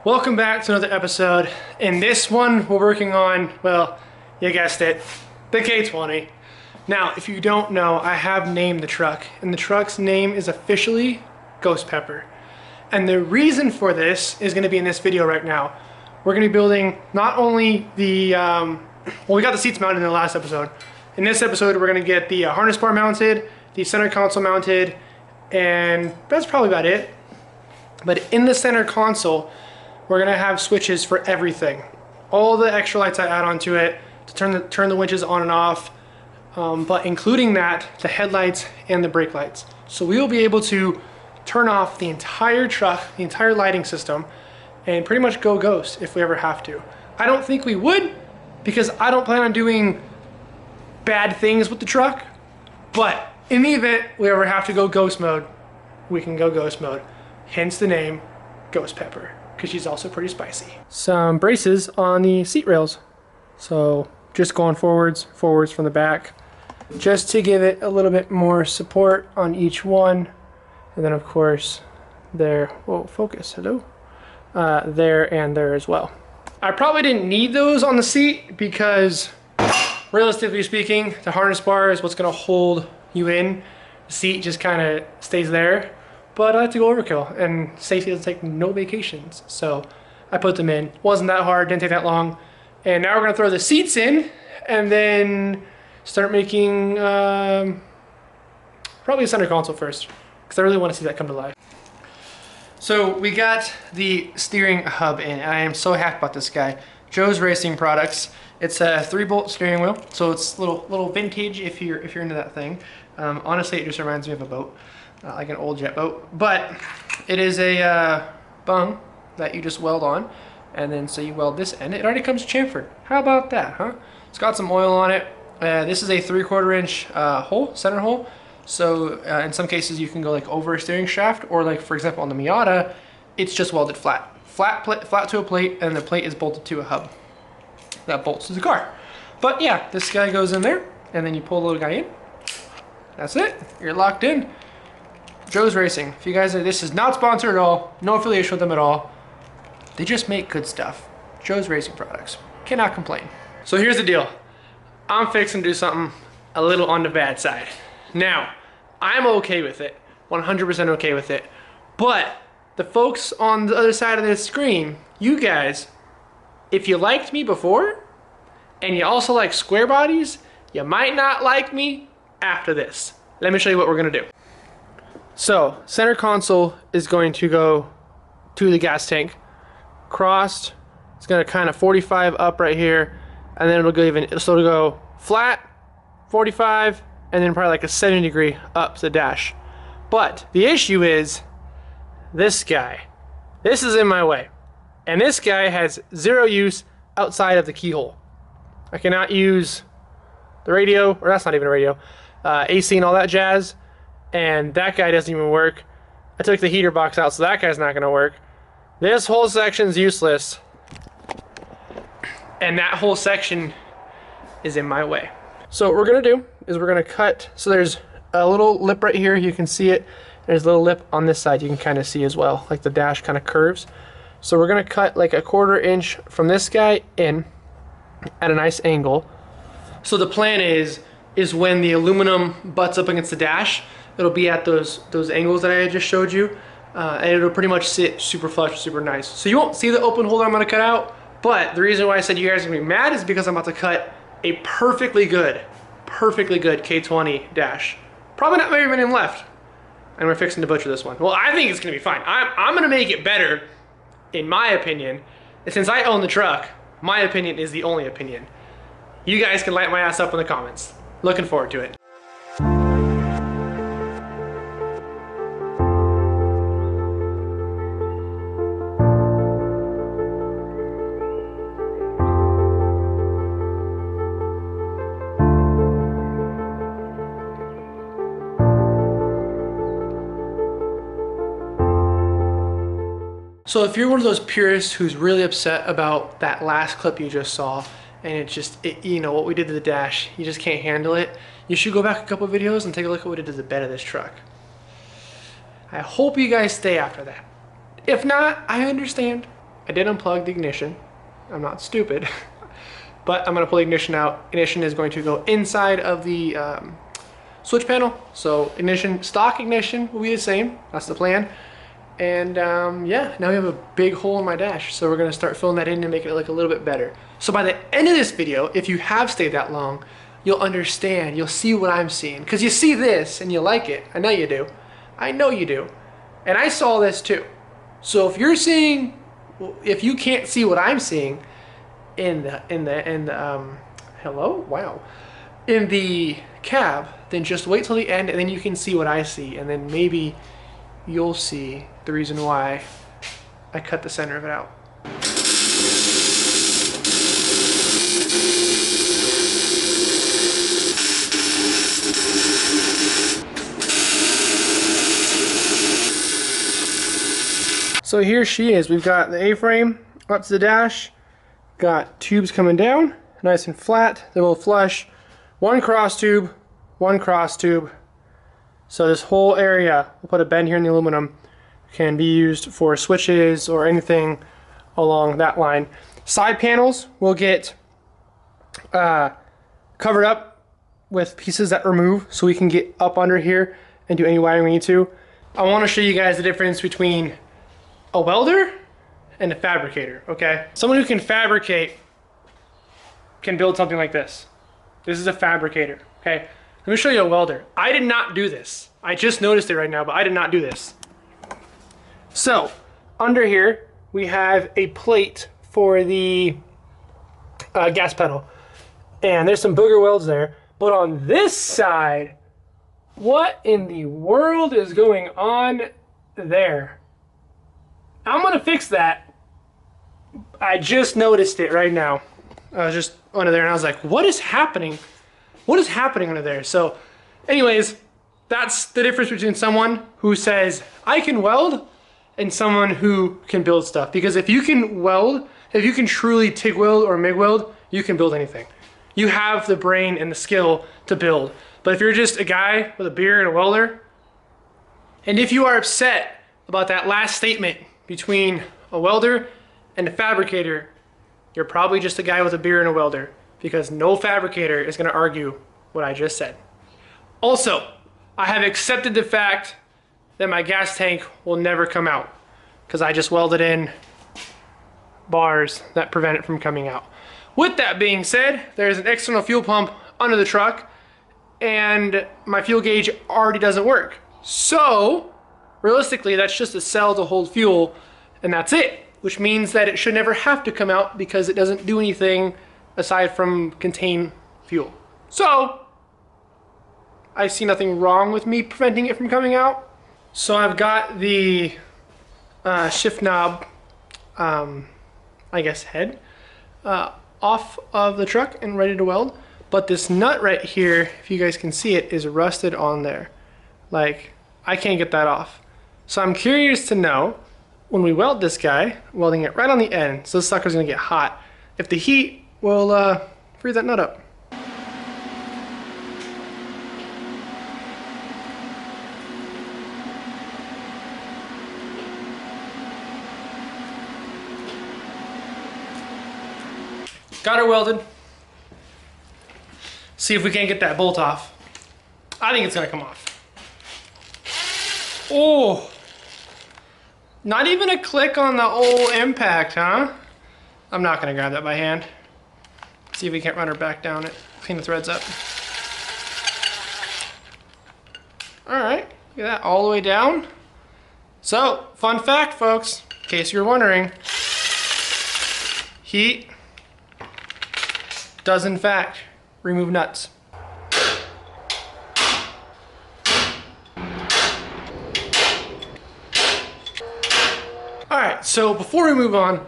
Welcome back to another episode. In this one, we're working on, well, you guessed it, the K20. Now, if you don't know, I have named the truck, and the truck's name is officially Ghost Pepper. And the reason for this is going to be in this video right now. We're going to be building not only the, well, we got the seats mounted in the last episode. In this episode, we're going to get the harness bar mounted, the center console mounted, and that's probably about it. But in the center console, we're gonna have switches for everything. All the extra lights I add onto it to turn the winches on and off, but including that, the headlights and the brake lights. So we will be able to turn off the entire truck, the entire lighting system, and pretty much go ghost if we ever have to. I don't think we would, because I don't plan on doing bad things with the truck, but in the event we ever have to go ghost mode, we can go ghost mode. Hence the name, Ghost Pepper, because she's also pretty spicy. Some braces on the seat rails. So just going forwards from the back, just to give it a little bit more support on each one. And then of course, there, whoa, focus, hello. There and there as well. I probably didn't need those on the seat because realistically speaking, the harness bar is what's gonna hold you in. The seat just kind of stays there. But I like to go overkill, and safety doesn't take no vacations. So I put them in. Wasn't that hard, didn't take that long. And now we're gonna throw the seats in and then start making probably a center console first, because I really want to see that come to life. So we got the steering hub in, and I am so happy about this guy. Joe's Racing Products. It's a 3-bolt steering wheel, so it's little vintage if you're into that thing. Honestly, it just reminds me of a boat. Like an old jet boat, but it is a bung that you just weld on, and then so you weld this end. It already comes chamfered. How about that, huh? It's got some oil on it. This is a 3/4 inch hole, center hole. So in some cases you can go like over a steering shaft, or like for example on the Miata, it's just welded flat to a plate, and the plate is bolted to a hub that bolts to the car. But yeah, this guy goes in there, and then you pull the little guy in. That's it. You're locked in. Joe's Racing. If you guys are, this is not sponsored at all, no affiliation with them at all. They just make good stuff. Joe's Racing Products. Cannot complain. So here's the deal. I'm fixing to do something a little on the bad side. Now, I'm okay with it. 100% okay with it. But the folks on the other side of this screen, you guys, if you liked me before, and you also like square bodies, you might not like me after this. Let me show you what we're gonna do. So, center console is going to go to the gas tank. Crossed, it's going to kind of 45 up right here, and then it'll go flat, 45, and then probably like a 70-degree up to the dash. But the issue is this guy. This is in my way. And this guy has zero use outside of the keyhole. I cannot use the radio, or that's not even a radio, AC and all that jazz. And that guy doesn't even work. I took the heater box out, so that guy's not gonna work. This whole section's useless. And that whole section is in my way. So what we're gonna do is we're gonna cut, so there's a little lip right here, you can see it. There's a little lip on this side you can kind of see as well, like the dash kind of curves. So we're gonna cut like a 1/4 inch from this guy in at a nice angle. So the plan is when the aluminum butts up against the dash, it'll be at those angles that I just showed you, and it'll pretty much sit super flush, super nice. So you won't see the open hole that I'm gonna cut out, but the reason why I said you guys are gonna be mad is because I'm about to cut a perfectly good K20 dash. Probably not very many left, and we're fixing to butcher this one. Well, I think it's gonna be fine. I'm gonna make it better, in my opinion. And since I own the truck, my opinion is the only opinion. You guys can light my ass up in the comments. Looking forward to it. So if you're one of those purists who's really upset about that last clip you just saw, and you know, what we did to the dash, you just can't handle it, you should go back a couple videos and take a look at what we did to the bed of this truck. I hope you guys stay after that. If not, I understand. I did unplug the ignition. I'm not stupid. But I'm gonna pull the ignition out. Ignition is going to go inside of the switch panel. So ignition, stock ignition will be the same. That's the plan. And yeah, now we have a big hole in my dash. So we're gonna start filling that in and making it look a little bit better. So by the end of this video, if you have stayed that long, you'll understand, you'll see what I'm seeing. Because you see this and you like it. I know you do. I know you do. And I saw this too. So if you're seeing, if you can't see what I'm seeing in the hello? Wow. In the cab, then just wait till the end and then you can see what I see. And then maybe you'll see the reason why I cut the center of it out. So here she is. We've got the A-frame up to the dash, got tubes coming down, nice and flat. They're both flush. One cross tube, one cross tube. So this whole area, we'll put a bend here in the aluminum, can be used for switches or anything along that line. Side panels will get covered up with pieces that remove so we can get up under here and do any wiring we need to. I want to show you guys the difference between a welder and a fabricator, okay? Someone who can fabricate can build something like this. This is a fabricator, okay? Let me show you a welder. I did not do this. I just noticed it right now, but I did not do this. So, under here, we have a plate for the gas pedal. And there's some booger welds there. But on this side, what in the world is going on there? I'm gonna fix that. I just noticed it right now. I was just under there and I was like, what is happening? What is happening under there? So anyways, that's the difference between someone who says, I can weld, and someone who can build stuff. Because if you can weld, if you can truly TIG weld or MIG weld, you can build anything. You have the brain and the skill to build. But if you're just a guy with a beer and a welder, and if you are upset about that last statement between a welder and a fabricator, you're probably just a guy with a beer and a welder, because no fabricator is going to argue what I just said. Also, I have accepted the fact that my gas tank will never come out because I just welded in bars that prevent it from coming out. With that being said, there's an external fuel pump under the truck and my fuel gauge already doesn't work. So realistically, that's just a cell to hold fuel and that's it, which means that it should never have to come out because it doesn't do anything aside from contain fuel. So I see nothing wrong with me preventing it from coming out. So I've got the shift knob, I guess head, off of the truck and ready to weld. But this nut right here, if you guys can see it, is rusted on there. Like, I can't get that off. So I'm curious to know, when we weld this guy, welding it right on the end, so this sucker's gonna get hot, if the heat will freeze that nut up. Got her welded. See if we can't get that bolt off. I think it's gonna come off. Oh, not even a click on the old impact, huh? I'm not gonna grab that by hand. See if we can't run her back down it. Clean the threads up. All right, look at that, all the way down. So, fun fact, folks, in case you're wondering, heat does in fact remove nuts. Alright, so before we move on,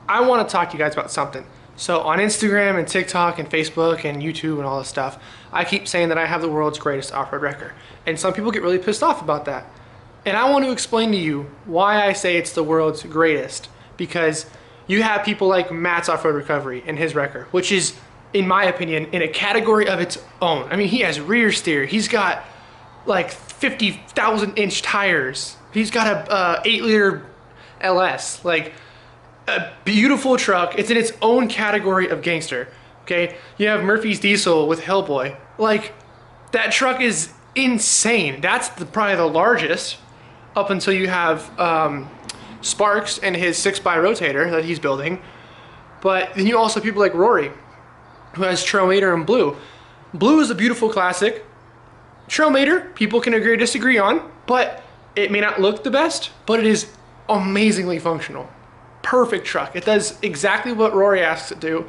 I want to talk to you guys about something. So on Instagram and TikTok and Facebook and YouTube and all this stuff, I keep saying that I have the world's greatest off-road wrecker. And some people get really pissed off about that. And I want to explain to you why I say it's the world's greatest. Because you have people like Matt's Off-Road Recovery and his wrecker, which is, in my opinion, in a category of its own. I mean, he has rear steer. He's got like 50,000 inch tires. He's got a 8-liter LS. Like, a beautiful truck. It's in its own category of gangster. Okay, you have Murphy's Diesel with Hellboy. Like, that truck is insane. That's probably the largest, up until you have Sparks and his 6x rotator that he's building. But then you also have people like Rory, who has Trailmator and Blue. Blue is a beautiful classic. Trailmator, people can agree or disagree on, but it may not look the best, but it is amazingly functional. Perfect truck. It does exactly what Rory asks it to do,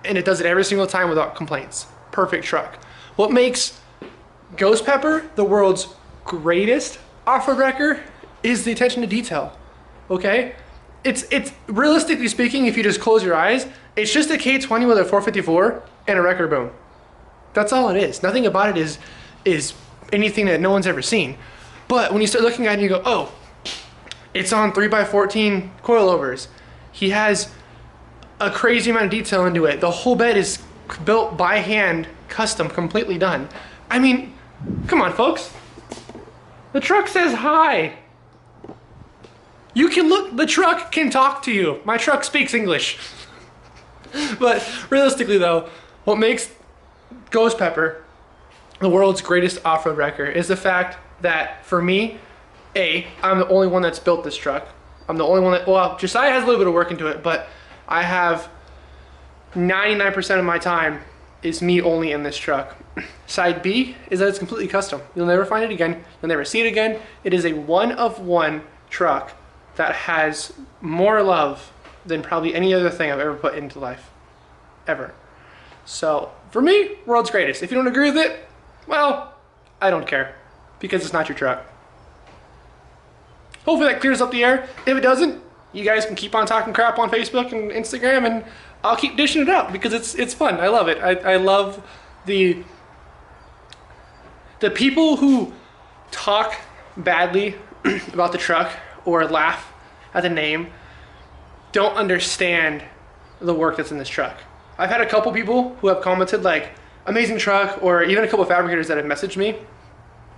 and it does it every single time without complaints. Perfect truck. What makes Ghost Pepper the world's greatest off-road wrecker is the attention to detail. Okay? It's realistically speaking, if you just close your eyes, it's just a K20 with a 454 and a wrecker boom. That's all it is. Nothing about it is anything that no one's ever seen. But when you start looking at it, you go, oh, it's on 3x14 coilovers. He has a crazy amount of detail into it. The whole bed is built by hand, custom, completely done. I mean, come on, folks. The truck says hi. You can look, the truck can talk to you. My truck speaks English. But realistically though, what makes Ghost Pepper the world's greatest off-road wrecker is the fact that, for me, I'm the only one that's built this truck. I'm the only one that, well, Josiah has a little bit of work into it, but I have 99% of my time is me only in this truck. Side B is that it's completely custom. You'll never find it again. You'll never see it again. It is a one-of-one truck that has more love than probably any other thing I've ever put into life. Ever. So, for me, world's greatest. If you don't agree with it, well, I don't care, because it's not your truck. Hopefully that clears up the air. If it doesn't, you guys can keep on talking crap on Facebook and Instagram, and I'll keep dishing it out because it's fun. I love it. I love the people who talk badly about the truck or laugh at the name don't understand the work that's in this truck. I've had a couple people who have commented like, amazing truck, or even a couple of fabricators that have messaged me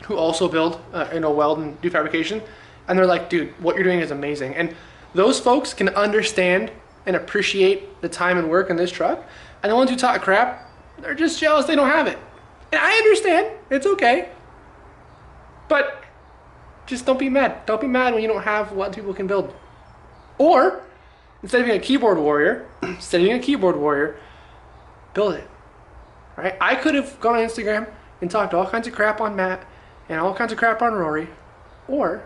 who also build, weld and do fabrication. And they're like, dude, what you're doing is amazing. And those folks can understand and appreciate the time and work in this truck. And the ones who talk crap, they're just jealous they don't have it. And I understand, it's okay. But just don't be mad. Don't be mad when you don't have what people can build. Or, instead of being a keyboard warrior, build it. Right? I could have gone on Instagram and talked all kinds of crap on Matt and all kinds of crap on Rory, or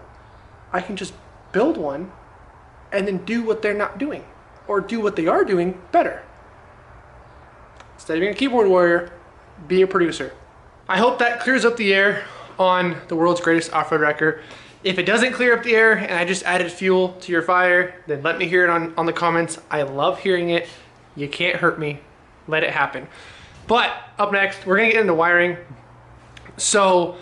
I can just build one and then do what they're not doing, or do what they are doing better. Instead of being a keyboard warrior, be a producer. I hope that clears up the air on the world's greatest off-road wrecker. If it doesn't clear up the air and I just added fuel to your fire, then let me hear it on the comments. I love hearing it. You can't hurt me. Let it happen. But up next, we're gonna get into wiring. So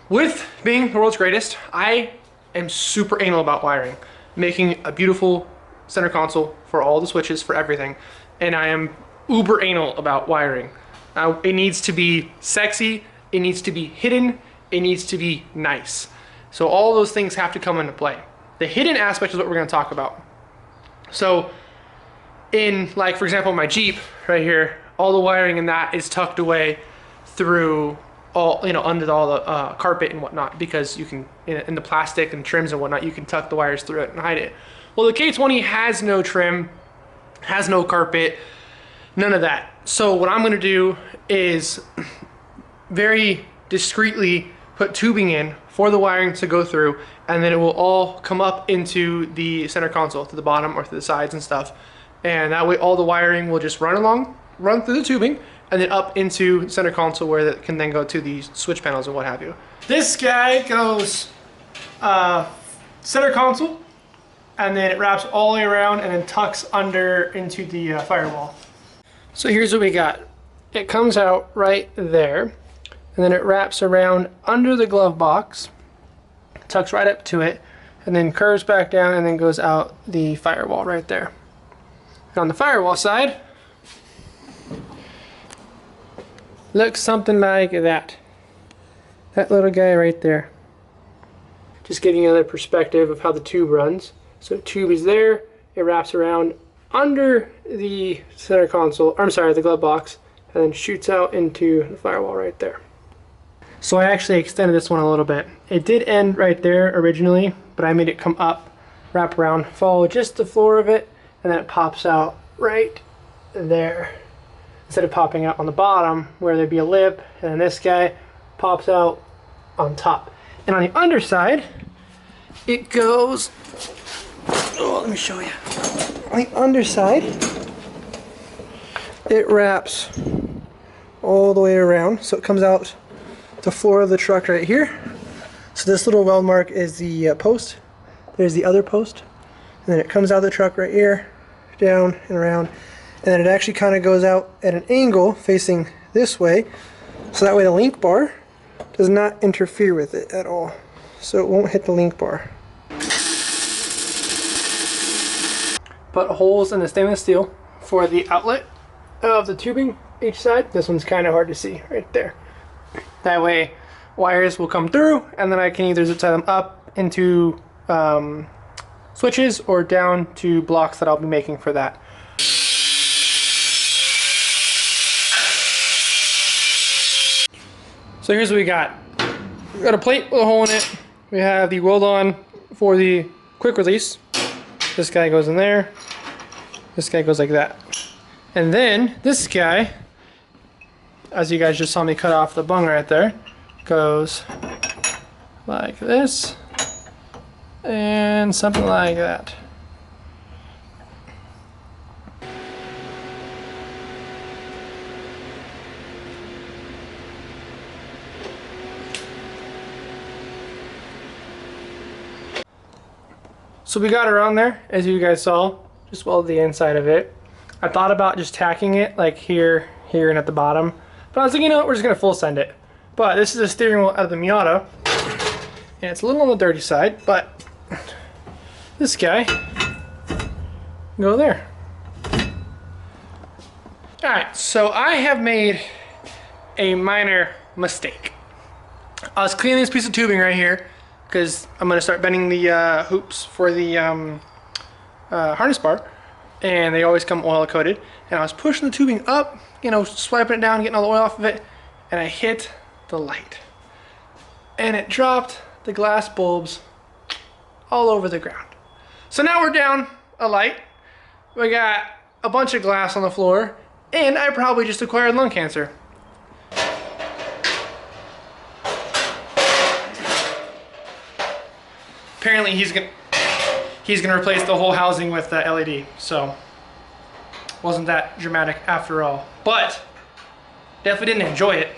with being the world's greatest, I am super anal about wiring, making a beautiful center console for all the switches, for everything. And I am uber anal about wiring. It needs to be sexy, it needs to be hidden, it needs to be nice. So all those things have to come into play. The hidden aspect is what we're gonna talk about. So in, like, for example, my Jeep right here, all the wiring in that is tucked away through all, under all the carpet and whatnot, because you can, in the plastic and trims and whatnot, you can tuck the wires through it and hide it. Well, the K20 has no trim, has no carpet, none of that. So what I'm gonna do is very discreetly put tubing in for the wiring to go through, and then it will all come up into the center console, to the bottom or to the sides and stuff. And that way all the wiring will just run through the tubing, and then up into center console, where that can then go to the switch panels and what have you. This guy goes center console, and then it wraps all the way around and then tucks under into the firewall. So here's what we got. It comes out right there, and then it wraps around under the glove box, tucks right up to it, and then curves back down and then goes out the firewall right there. And on the firewall side, looks something like that. That little guy right there. Just getting another perspective of how the tube runs. So the tube is there, it wraps around under the center console, or I'm sorry, the glove box, and then shoots out into the firewall right there. So I actually extended this one a little bit. It did end right there originally, but I made it come up, wrap around, follow just the floor of it, and then it pops out right there. Instead of popping out on the bottom where there'd be a lip, and then this guy pops out on top. And on the underside, it goes, oh, let me show you. On the underside, it wraps all the way around, so it comes out the floor of the truck right here. So this little weld mark is the post. There's the other post, and then it comes out of the truck right here, down and around, and then it actually kind of goes out at an angle facing this way, so that way the link bar does not interfere with it at all, so it won't hit the link bar. Put holes in the stainless steel for the outlet of the tubing each side. This one's kind of hard to see right there. That way wires will come through, and then I can either zip tie them up into switches or down to blocks that I'll be making for that. So here's what we got. We got a plate with a hole in it. We have the weld on for the quick release. This guy goes in there. This guy goes like that. And then this guy, as you guys just saw me cut off the bung right there, goes like this and something like that. So we got her on there, as you guys saw, just welded the inside of it. I thought about just tacking it like here, here, and at the bottom, but I was like, you know what, we're just gonna full send it. But this is a steering wheel out of the Miata, and it's a little on the dirty side, but this guy go there. All right, so I have made a minor mistake. I was cleaning this piece of tubing right here because I'm gonna start bending the hoops for the harness bar, and they always come oil coated. And I was pushing the tubing up, you know, swiping it down, getting all the oil off of it, and I hit the light. And it dropped the glass bulbs all over the ground. So now we're down a light. We got a bunch of glass on the floor, and I probably just acquired lung cancer. Apparently he's gonna replace the whole housing with LED, so wasn't that dramatic after all. But definitely didn't enjoy it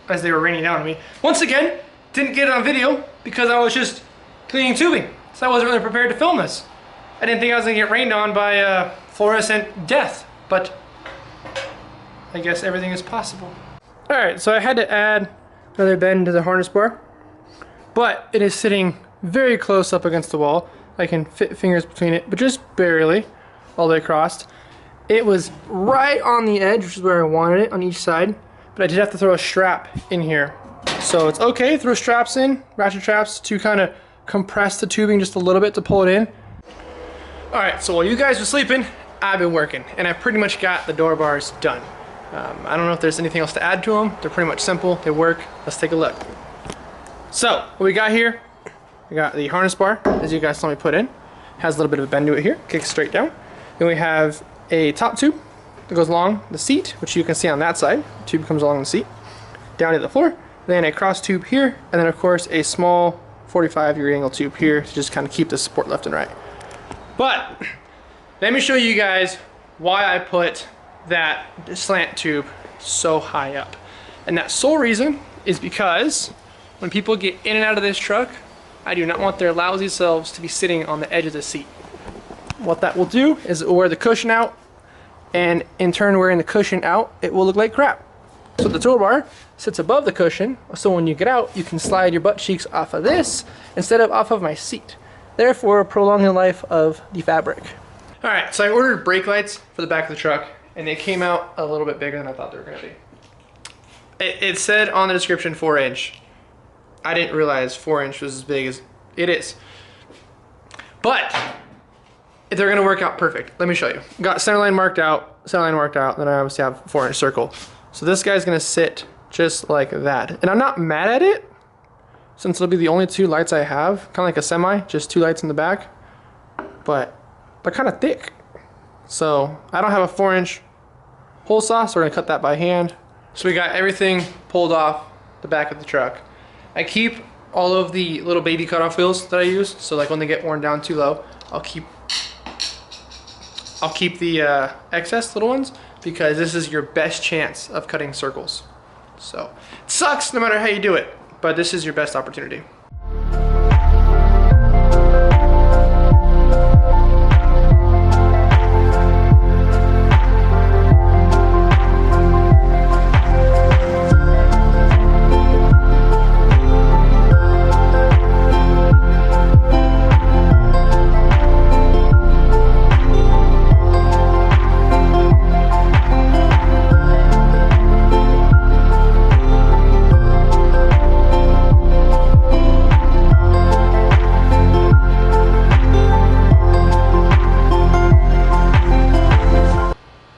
as they were raining down on me. Once again, didn't get it on video because I was just cleaning tubing, so I wasn't really prepared to film this. I didn't think I was gonna get rained on by fluorescent death, but I guess everything is possible. All right, so I had to add another bend to the harness bar, but it is sitting very close up against the wall. I can fit fingers between it, but just barely all the way across. It was right on the edge, which is where I wanted it on each side, but I did have to throw a strap in here. So it's okay, throw straps in, ratchet straps, to kind of compress the tubing just a little bit to pull it in. All right, so while you guys were sleeping, I've been working, and I pretty much got the door bars done. I don't know if there's anything else to add to them. They're pretty much simple, they work. Let's take a look. So what we got here, we got the harness bar, as you guys saw me put in. Has a little bit of a bend to it here, kicks straight down. Then we have a top tube that goes along the seat, which you can see on that side. The tube comes along the seat, down to the floor. Then a cross tube here, and then of course a small 45-degree angle tube here to just kind of keep the support left and right. But let me show you guys why I put that slant tube so high up. And that sole reason is because when people get in and out of this truck, I do not want their lousy selves to be sitting on the edge of the seat. What that will do is it will wear the cushion out, and in turn wearing the cushion out, it will look like crap. So the toolbar sits above the cushion, so when you get out, you can slide your butt cheeks off of this instead of off of my seat, therefore prolonging the life of the fabric. All right, so I ordered brake lights for the back of the truck, and they came out a little bit bigger than I thought they were gonna be. It said on the description 4-inch. I didn't realize 4-inch was as big as it is. But they're gonna work out perfect. Let me show you. Got centerline marked out, then I obviously have 4-inch circle. So this guy's gonna sit just like that. And I'm not mad at it, since it'll be the only 2 lights I have, kind of like a semi, just 2 lights in the back, but they're kind of thick. So I don't have a 4-inch hole saw, so we're gonna cut that by hand. So we got everything pulled off the back of the truck. I keep all of the little baby cutoff wheels that I use, so like when they get worn down too low, I'll keep the excess little ones, because this is your best chance of cutting circles. So it sucks no matter how you do it, but this is your best opportunity.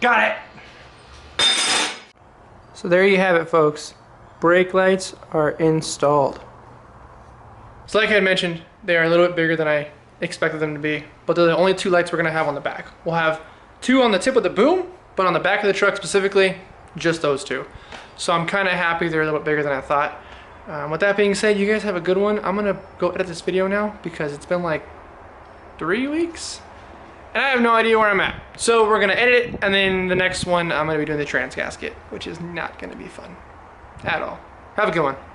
Got it. So there you have it, folks. Brake lights are installed. So like I had mentioned, they are a little bit bigger than I expected them to be, but they're the only 2 lights we're gonna have on the back. We'll have 2 on the tip of the boom, but on the back of the truck specifically, just those 2. So I'm kind of happy they're a little bit bigger than I thought. With that being said, you guys have a good one. I'm gonna go edit this video now because it's been like 3 weeks. And I have no idea where I'm at. So we're gonna edit it, and then the next one I'm gonna be doing the trans gasket, which is not gonna be fun at all. Have a good one.